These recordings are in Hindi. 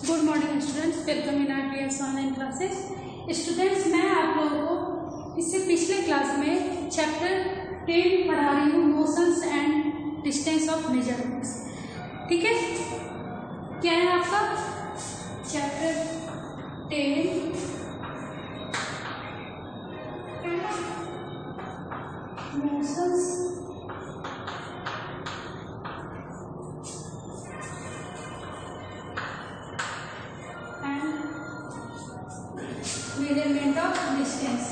Good morning students, welcome in are PS online classes. Students, मैं आप लोगों को इससे पिछले क्लास में चैप्टर 10 पढ़ा रही हूँ, motions and distance of measurements. ठीक है, क्या है आपका chapter 10 motions measurement of distance।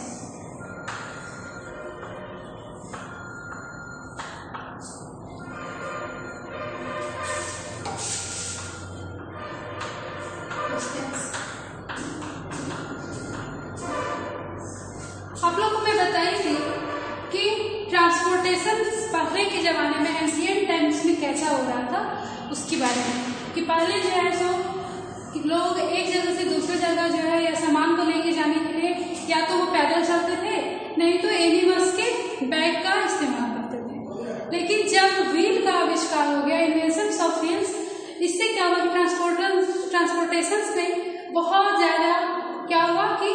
आप लोगों को मैं बताई थी कि ट्रांसपोर्टेशन पहले के ज़माने में एंशिएंट टाइम्स में कैसा हो रहा था उसके बारे में, कि पहले जो है सो लोग एक जगह से दूसरी जगह जो है या सामान को लेके जाने के लिए या तो वो पैदल चलते थे, नहीं तो एनिमल्स के बैग का इस्तेमाल करते थे। लेकिन जब व्हील का आविष्कार हो गया, इन्वेंशन ऑफ व्हील्स, इससे क्या हुआ कि ट्रांसपोर्टेशन में बहुत ज़्यादा क्या हुआ कि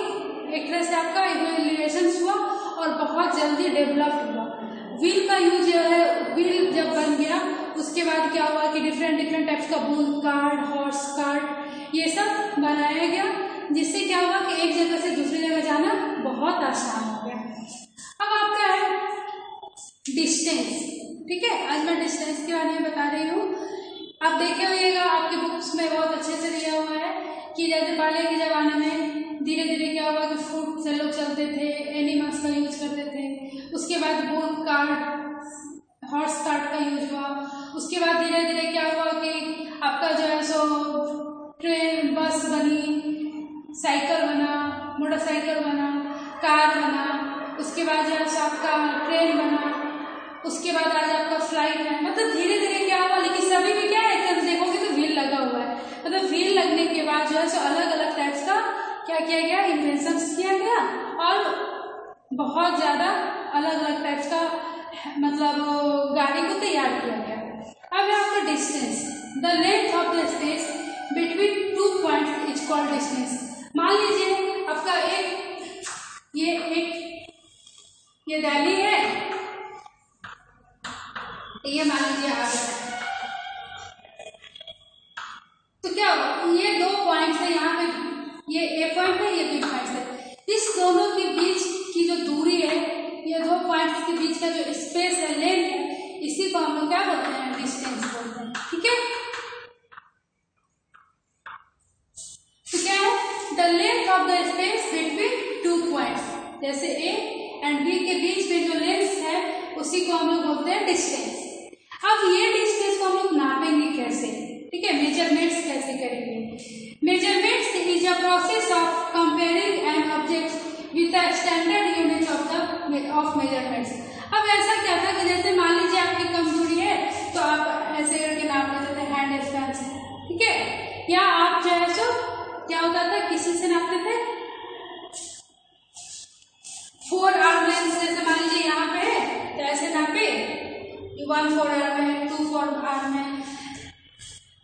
एक तरह से आपका इवोल्यूशन हुआ और बहुत जल्दी डेवलप हुआ। व्हील का यूज जो है, व्हील जब बन गया उसके बाद क्या हुआ कि डिफरेंट टाइप्स का बुल कार्ट, हॉर्स कार्ट, ये सब बनाया गया, जिससे क्या हुआ कि एक जगह से दूसरी जगह जाना बहुत आसान हो गया। अब आपका है डिस्टेंस। ठीक है, आज मैं डिस्टेंस के बारे में बता रही हूँ। आप देखे होइएगा आपके बुक्स में बहुत अच्छे से दिया हुआ है कि जैसे पहले के ज़माने में धीरे धीरे क्या हुआ कि फुट से लोग चलते थे, एनिमल्स का यूज करते थे। उसके बाद बुल कार्ट, हॉर्स कार्ट का यूज हुआ। उसके बाद धीरे धीरे क्या हुआ कि आपका जो है सो ट्रेन, बस बनी, साइकिल बना, मोटरसाइकिल बना, कार बना। उसके बाद जो है सो आपका ट्रेन बना। उसके बाद आज आपका फ्लाइट है। मतलब धीरे धीरे क्या हुआ, लेकिन सभी में क्या है, एक देखोगे तो व्हील लगा हुआ है। मतलब व्हील लगने के बाद जो है सो अलग अलग टाइप्स का क्या किया गया, इन्वेंशन किया गया और बहुत ज़्यादा अलग अलग टाइप्स का मतलब गाड़ी को तैयार किया गया। अब है आपका distance. The length of the space between 2 points is called distance. मान लीजिए आपका ये दिल्ली है, ये मान लीजिए आ गया, तो क्या होगा, ये 2 पॉइंट्स है, यहाँ पे ये ए पॉइंट है, ये बी पॉइंट है। इस दोनों के बीच की जो दूरी है, ये 2 पॉइंट्स के बीच का जो स्पेस है, लेंथ है, इसी को हम लोग क्या बोलते हैं, डिस्टेंस बोलते हैं। ठीक है, तो क्या है, the length of the space between 2 points, जैसे ए एंड बी के बीच में जो लेंथ है उसी को हम लोग बोलते हैं डिस्टेंस। अब ये डिस्टेंस को हम लोग नापेंगे कैसे, ठीक है, मेजरमेंट्स कैसे करेंगे। Measurements is a process of comparing an object with the standard unit of measurements. अब ऐसा क्या था कि जैसे मान लीजिए आपकी कम दूरी है तो आप ऐसे करके नाप लेते थे हैंड स्पैन से, ठीक है, या आप जो है सो क्या होता था, किसी से नापते थे 4 आर्म लेंथ। जैसे मान लीजिए यहाँ पे है तो ऐसे नापे, 1 4 आर्म है, 2 4 आर्म है।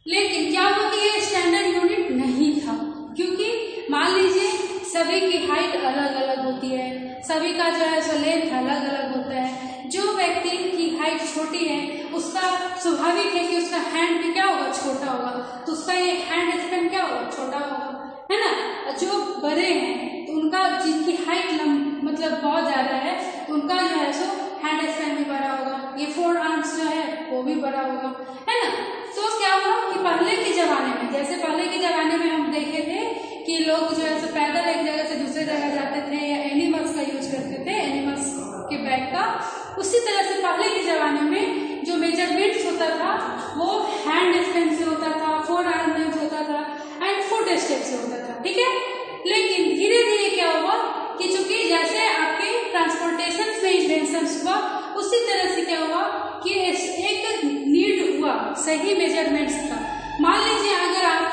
लेकिन क्या हुआ कि ये स्टैंडर्ड यूनिट नहीं था, क्योंकि मान लीजिए सभी की हाइट अलग अलग होती है, सभी का जो है सो लेंथ अलग अलग होता है। जो व्यक्ति की हाइट छोटी है उसका स्वाभाविक है कि उसका हैंड भी क्या होगा, छोटा होगा, तो उसका ये हैंड स्पैन क्या होगा, छोटा होगा, है ना। जो बड़े हैं तो उनका, जिनकी हाइट मतलब बहुत ज़्यादा है, तो उनका जो है सो हैंड स्पैन भी बड़ा होगा, ये 4 आर्म्स जो है वो भी बड़ा होगा, है ना। तो क्या हुआ कि पहले के ज़माने में, जैसे पहले के ज़माने में हम देखे थे कि लोग जो है सो पैदल एक जगह से दूसरी जगह जाते थे या एनिमल्स का यूज करते थे, एनिमल्स के बैग का, उसी तरह से पहले के ज़माने में जो मेजरमेंट्स होता था वो हैंड स्पैन से होता था, 4 आर्म लेंथ होता था एंड फुट स्टेप से होता था। ठीक है, लेकिन धीरे धीरे क्या हुआ कि चूंकि जैसे आपके ट्रांसपोर्टेशन में इन्वेंशन हुआ, उसी तरह से क्या हुआ कि एक नीड हुआ सही मेजरमेंट्स का। मान लीजिए अगर आप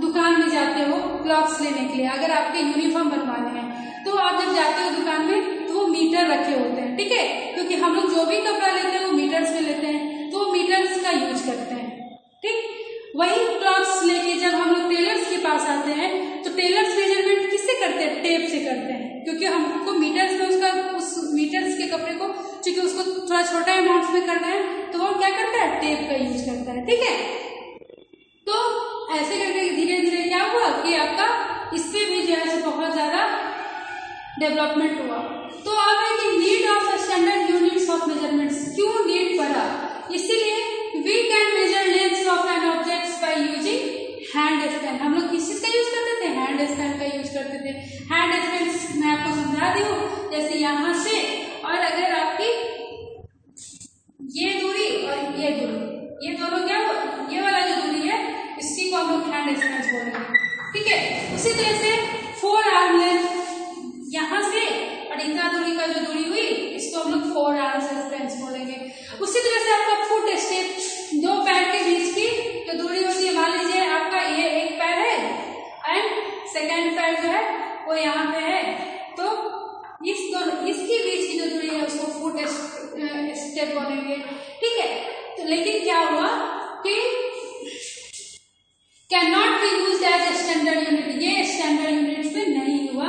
दुकान में जाते हो क्लॉथ्स लेने के लिए, अगर आपके यूनिफॉर्म बनवाने हैं, तो आप जब जाते हो दुकान में तो वो मीटर रखे होते हैं, ठीक है, क्योंकि हम लोग जो भी कपड़ा लेते हैं वो मीटर्स में लेते हैं, तो वो मीटर्स का यूज करते हैं। ठीक, वही क्लॉथ्स लेके जब हम लोग टेलर्स के करते हैं, टेप से करते हैं, क्योंकि हमको मीटर्स में उसका उस मीटर्स के कपड़े को क्योंकि उसको थोड़ा छोटा अमाउंट में करना है तो वो क्या करता है, टेप का यूज करता है। ठीक है, तो ऐसे करके धीरे धीरे क्या हुआ कि आपका इससे भी जो है बहुत ज्यादा डेवलपमेंट हुआ। तो अब है कि need of standard units of measurements, क्यों नीड पड़ा, इसीलिए we can measure length of an object by using hand span. हम लोग किस चीज का यूज करते थे, हैंड स्पैन का यूज करते थे। हैंड स्पैन मैं आपको समझा दी हूँ, जैसे यहाँ से और अगर आपकी ये दूरी और ये दूरी, ये दोनों क्या हो, ये वाला जो दूरी है इसी को हम लोग हैंड स्पैन बोलेंगे। ठीक है, उसी तरह से 4 आर्म लेंथ यहाँ से और इतना दूरी का जो दूरी हुई इसको हम लोग 4 आर्म स्पैन बोलेंगे। उसी तरह से आपका फुट स्टेप, 2 पैर के बीच की जो दूरी होती है, मान लीजिए आपका ये एक पैर है एंड सेकेंड पैर जो है वो यहाँ पे है, तो इसके बीच की जो दूरी है उसको फुट स्टेप बोलेंगे। ठीक है, तो लेकिन क्या हुआ कि can not be used as standard unit, ये स्टैंडर्ड यूनिट में नहीं हुआ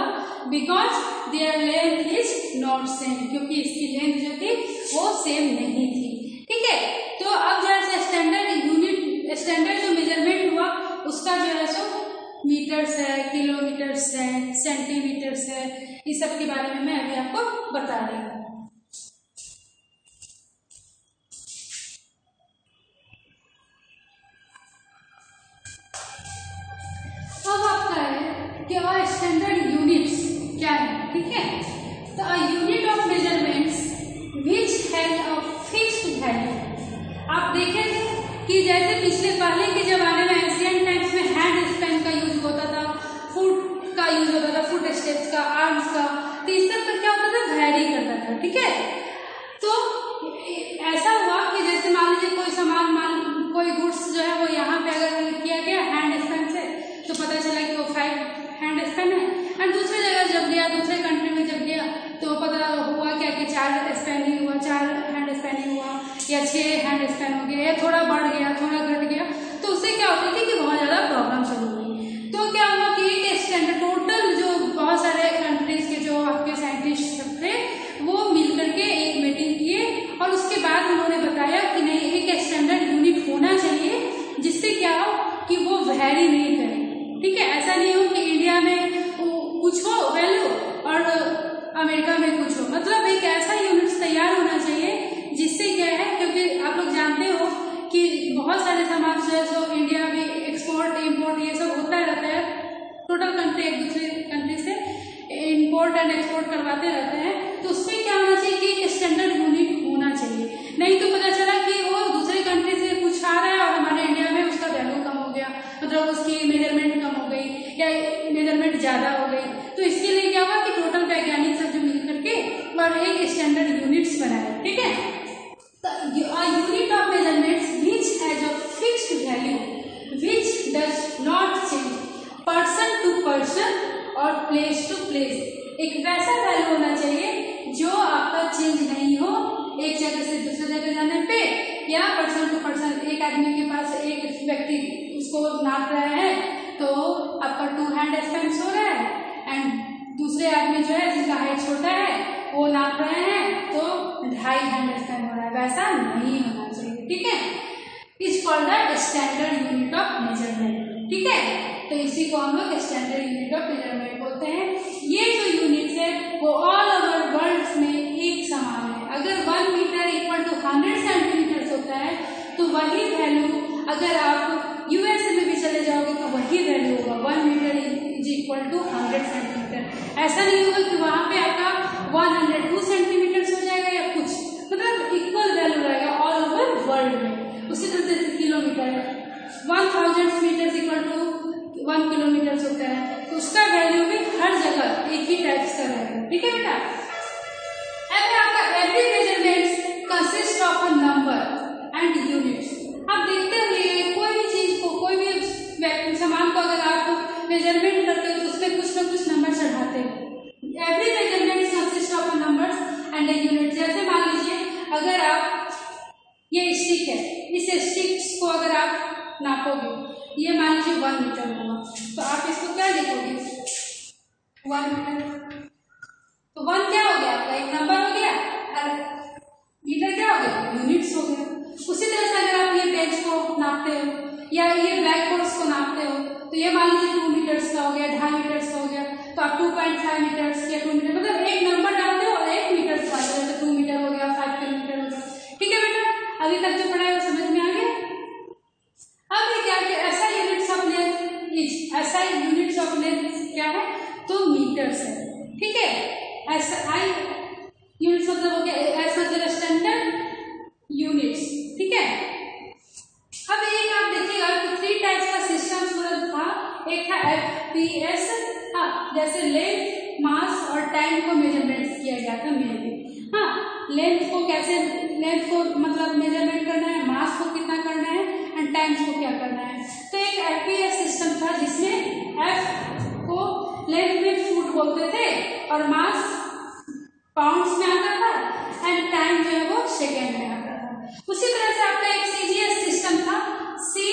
because their length is not same, क्योंकि इसकी लेंथ जो थी वो सेम नहीं थी। ठीक है, तो अब जो है स्टैंडर्ड यूनिट, स्टैंडर्ड जो मेजरमेंट हुआ उसका जो है सो मीटर्स है, किलोमीटर्स है, सेंटीमीटर्स है, इस सब के बारे में मैं अभी आपको बता रही हूँ। अब आपका है कि स्टैंडर्ड यूनिट्स क्या है। ठीक है, तो a unit of measurements which has a fixed value. आप देखें कि जैसे पिछले पहले के जमाने में एंशिएंट टाइम्स में हैंड स्पैन का यूज होता था, फुट का यूज होता था, फुट स्टेप्स का, आर्म्स का, तो इस सब का क्या होता था, वैरी करता था। ठीक है, तो ऐसा हुआ कि जैसे मान लीजिए कोई सामान, कोई गुड्स जो है वो यहाँ पे अगर किया गया हैंड स्पैन से तो पता चला कि वो 5 हैंड स्पैन है, एंड दूसरी जगह जब गया, दूसरे कंट्री में जब गया तो पता हुआ क्या कि 4 स्पैनिंग हुआ, 4 हैंड स्पैनिंग हुआ या 6 हैंड स्पैन हो गया, या थोड़ा बढ़ गया, थोड़ा घट गया, तो उससे क्या होती थी कि बहुत ज़्यादा प्रॉब्लम शुरू हुई। तो क्या हुआ कि एक स्टैंडर्ड, टोटल जो बहुत सारे कंट्रीज के जो आपके साइंटिस्ट थे वो मिल करके एक मीटिंग किए और उसके बाद उन्होंने बताया कि नहीं, एक स्टैंडर्ड यूनिट होना चाहिए जिससे क्या हो कि वो वैरी नहीं करे। ठीक है, ऐसा नहीं हो कि इंडिया में कुछ हो वैल्यू और अमेरिका में कुछ हो, मतलब एक ऐसा यूनिट तैयार होना चाहिए जिससे क्या है, क्योंकि आप लोग जानते हो कि बहुत सारे सामान जो है सो इंडिया में एक्सपोर्ट इम्पोर्ट ये सब होता रहता है, टोटल कंट्री एक दूसरे कंट्री से इम्पोर्ट एंड एक्सपोर्ट करवाते रहते हैं, तो उसमें क्या होना चाहिए कि एक स्टैंडर्ड यूनिट होना चाहिए। नहीं तो पता चला कि वो दूसरे कंट्री से कुछ आ रहा है और हमारे इंडिया में उसका वैल्यू कम हो गया, मतलब उसकी मेजरमेंट कम हो गई या मेजरमेंट ज़्यादा हो गई। तो इसके लिए क्या हुआ कि टोटल वैज्ञानिक सब जो मिल करके और एक स्टैंडर्ड यूनिट्स बनाए। ठीक है, unit of measurements which has a fixed value which does not change person to person और प्लेस टू प्लेस। एक वैसा वैल्यू होना चाहिए जो आपका चेंज नहीं हो एक जगह से दूसरे जगह जाने पे, या पर्सन टू पर्सन, एक आदमी के पास एक व्यक्ति उसको नाप रहा है तो आपका 2 हैंड स्पैन हो रहा है एंड दूसरे आदमी जो है जिसका हाइट छोटा है वो नाप रहे हैं तो 2.5 हैंड स्पैन हो रहा है, वैसा नहीं होना चाहिए। ठीक है, is called the standard unit of measurement. ठीक है, तो इसी को हम लोग स्टैंडर्ड यूनिट ऑफ मेजरमेंट बोलते हैं। ये जो यूनिट है वो ऑल ओवर वर्ल्ड में एक समान है। अगर 1 मीटर इक्वल टू 100 सेंटीमीटर होता है तो वही वैल्यू अगर आप यूएसए में भी चले जाओगे तो वही वैल्यू होगा, 1 metre is equal to 100 centimetre. ऐसा नहीं होगा कि वहाँ पे आपका 102 सेंटीमीटर हो जाएगा या कुछ, मतलब इक्वल वैल्यू रहेगा ऑल ओवर वर्ल्ड में। उसी तरह से किलोमीटर है, 1000 मीटर इक्वल टू 1 किलोमीटर होता है, तो उसका वैल्यू भी हर जगह एक ही टाइप का रहेगा। ठीक है बेटा, अब आपका every measurement consist of a number and units. आप देखते होंगे कोई भी चीज को, कोई भी सामान को अगर आप मेजरमेंट करते हो तो उसमें कुछ न कुछ नंबर चढ़ाते हैं। Every measurement consist of a numbers and a unit. जैसे मान लीजिए अगर आप ये स्टिक है, इस स्टिक्स को अगर आप नापोगे, ये मान लीजिए 1 मीटर होगा, तो आप इसको क्या लिखोगे, 1 मीटर। तो 1 क्या हो गया आपका, एक नंबर हो गया, और मीटर क्या हो गया, यूनिट्स हो गया। उसी तरह से अगर आप ये पेज को नापते हो या ये ब्लैक बोर्ड्स को नापते हो, तो ये मान लीजिए 2 मीटर्स का हो गया, 2.5 मीटर्स का हो गया, तो आप 2.5 मीटर्स या 2 मीटर, मतलब एक नंबर डालते हो और 1 मीटर डालते हो, तो 2 मीटर हो गया, 5 किलोमीटर हो गया। ठीक है बेटा, अभी तक जो पढ़ा है वो समझ में आ गया। अब ये क्या है, ऐसा यूनिट्स ऑफ लेंथ, ऐसा यूनिट्स ऑफ लेंथ क्या है, तो मीटर्स है। ठीक है, ऐसा आई यूनिट्स मतलब हो गया, एस मतलब स्टैंडर्ड यूनिट्स। ठीक है, अब एक आप देखिएगा कि 3 टाइप्स का सिस्टम था। एक था FPS, हाँ, जैसे लेंथ, मास और टाइम को मेजरमेंट किया गया था मेनली। हाँ, लेंथ को कैसे, लेंथ को मतलब मेजरमेंट करना है, मास को कितना करना है, एंड टाइम को क्या करना है। तो एक FPS सिस्टम था जिसमें F को लेंथ में फुट बोलते थे और मास पाउंड्स में आता था एंड टाइम जो है वो सेकेंड में आता था। उसी तरह से आपका एक CGS सिस्टम था। C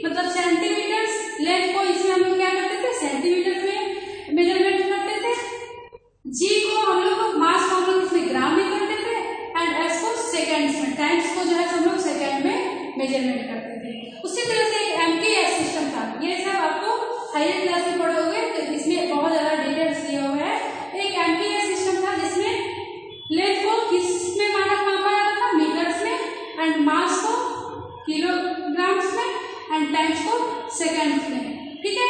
मतलब सेंटीमीटर्स, लेंथ को इसमें हम लोग क्या करते थे, सेंटीमीटर में मेजरमेंट करते थे। G को हम लोग मास को हम लोग इसमें ग्राम में करते थे एंड S को सेकेंड्स में, टाइम्स को जो है हम लोग सेकेंड में मेजरमेंट करते थे। उसी तरह से एक MPS सिस्टम था। ये सब आपको हायर क्लास में पढ़ोगे तो इसमें बहुत ज्यादा डिटेल्स दिया हुआ है। एक MPS सिस्टम था जिसमें लेंथ को किस में मापा जाता था, मीटर्स में, एंड मास को किलोग्राम्स में एंड टाइम्स को सेकंड्स में। ठीक है,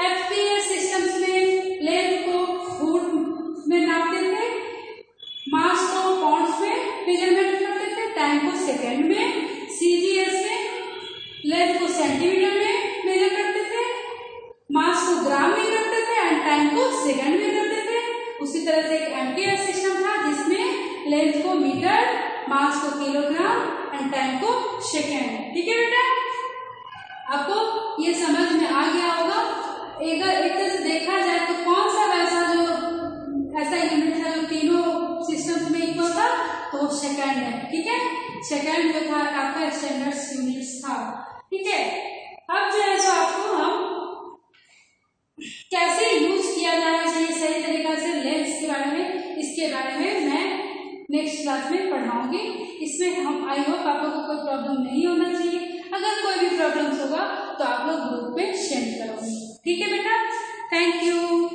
FPS सिस्टम्स में लेंथ को फुट में नापते थे, मास को पाउंड्स में मेजरमेंट करते थे, टाइम को सेकंड में। CGS में लेंथ को सेंटीमीटर में मेजर करते थे, मास को ग्राम में करते थे एंड टाइम को सेकंड में करते थे। उसी तरह से एक MPS सिस्टम था जिसमें लेंथ को मीटर, मास को किलोग्राम एंड टाइम को सेकंड। ठीक है बेटा, आपको ये समझ में आ गया होगा। एक तरह से देखा जाए तो कौन सा वैसा जो ऐसा यूनिट था जो तीनों सिस्टम्स में इक्वल था, तो सेकंड है। ठीक है, सेकंड जो था आपका स्टैंडर्ड यूनिट्स था। ठीक है, अब जो है सो आपको हम कैसे यूज किया जाना चाहिए सही तरीका से लेंस के बारे में, इसके बारे में मैं नेक्स्ट क्लास में पढ़ाऊंगी। इसमें हम आई होप आप लोगों को कोई प्रॉब्लम नहीं होना चाहिए। अगर कोई भी प्रॉब्लम्स होगा तो आप लोग ग्रुप में शेयर करोगे। ठीक है बेटा, थैंक यू।